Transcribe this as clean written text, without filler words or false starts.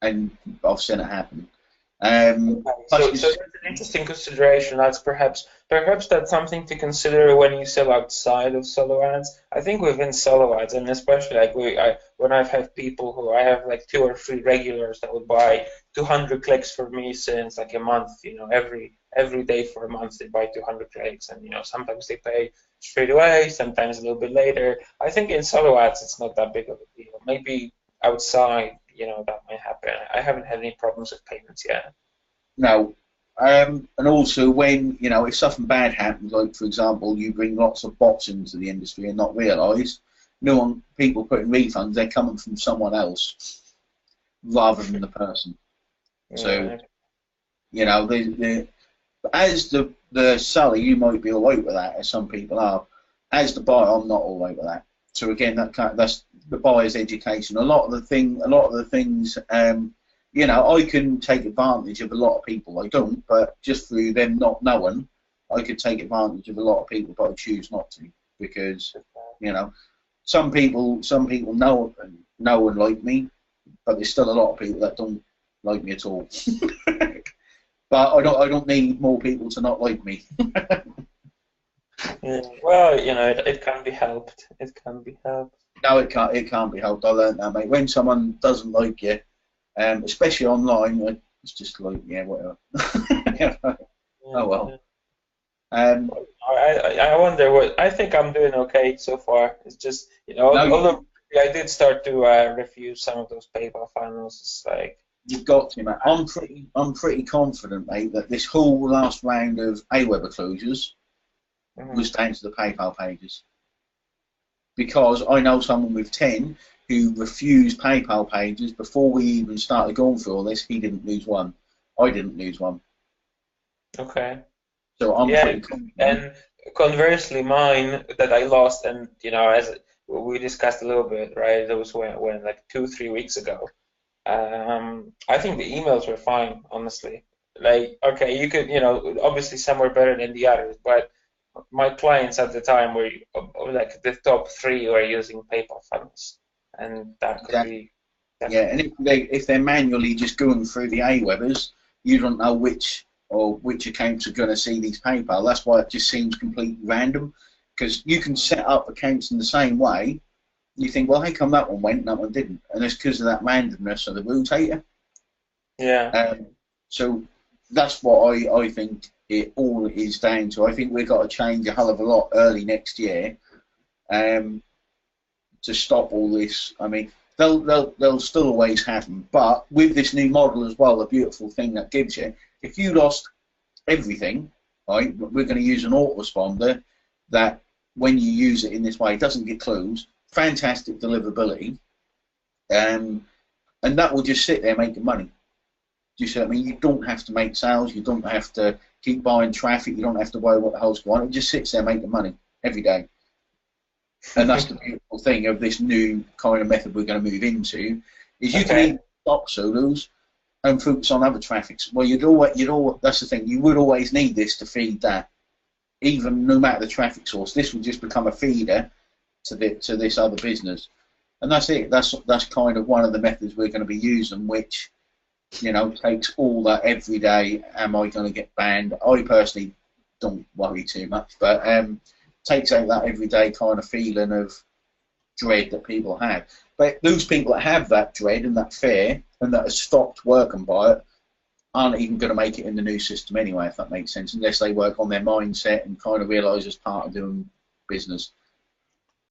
and I've seen it happen. Okay, Plus so that's an interesting consideration. That's perhaps that's something to consider when you sell outside of solo ads. I think within solo ads, and especially like when I've had people who I have like 2 or 3 regulars that would buy 200 clicks for me since like a month. Every day for a month they buy 200 clicks, and sometimes they pay straight away, sometimes a little bit later. I think in solo ads it's not that big of a deal. Maybe outside, that might happen. I haven't had any problems with payments yet. no. And also when, if something bad happens, like for example, you bring lots of bots into the industry and not realise, no one, people putting refunds, they're coming from someone else rather than the person. So, Yeah. the as the seller, you might be all right with that, as some people are. As the buyer, I'm not all right with that. So again, that's the buyer's education. A lot of the things, I can take advantage of a lot of people. I don't, but just through them not knowing, I could take advantage of a lot of people, but I choose not to because, you know, some people know and like me, but there's still a lot of people that don't like me at all. But I don't need more people to not like me. Yeah. Well, it can be helped. It can be helped. No, it can't be helped. I learned that, mate. When someone doesn't like you, especially online, it's just like, yeah, whatever. Oh well. Yeah. Um, I wonder what I think I'm doing okay so far. It's just no, although I did start to review some of those PayPal funnels. It's like you've got to, mate. I'm pretty confident, mate, that this whole last round of Aweber closures mhm. was down to the PayPal pages because I know someone with 10 who refused PayPal pages before we even started going through all this. He didn't lose one. I didn't lose one. Okay. So I'm Yeah, pretty confident. and conversely, mine that I lost, and as we discussed a little bit, right? It was when like 2, 3 weeks ago. I think the emails were fine, honestly. Like, okay, you could, obviously some were better than the others, but my clients at the time were like the top 3 were using PayPal funnels, and that could Exactly. be Yeah, definitely. and if they're manually just going through the Awebers, you don't know which accounts are going to see these PayPal. That's why it just seems completely random. Because you can set up accounts in the same way. You think, well, how come that one went and that one didn't? And it's because of that randomness of the rotator. Yeah. Um, so that's what I think it all is down to. I think we've got to change a hell of a lot early next year. Um, to stop all this. I mean, they'll still always happen, but with this new model as well, the beautiful thing that gives you, if you lost everything, right, we're going to use an autoresponder that when you use it in this way, it doesn't get closed. Fantastic deliverability, um, and that will just sit there making money. Do you see what I mean? You don't have to make sales. You don't have to keep buying traffic. You don't have to worry what the hell's going on. It just sits there making money every day. And that's the beautiful thing of this new kind of method we're going to move into, is you can Okay. even stop solos and focus on other traffics. Well, that's the thing, you would always need this to feed that, even no matter the traffic source. This would just become a feeder to this other business, and that's it. That's kind of one of the methods we're going to be using, which takes all that every day. Am I going to get banned? I personally don't worry too much, but takes out that everyday kind of feeling of dread that people have. But those people that have that dread and that fear and that have stopped working by it aren't even going to make it in the new system anyway, if that makes sense, unless they work on their mindset and kind of realise it's part of doing business.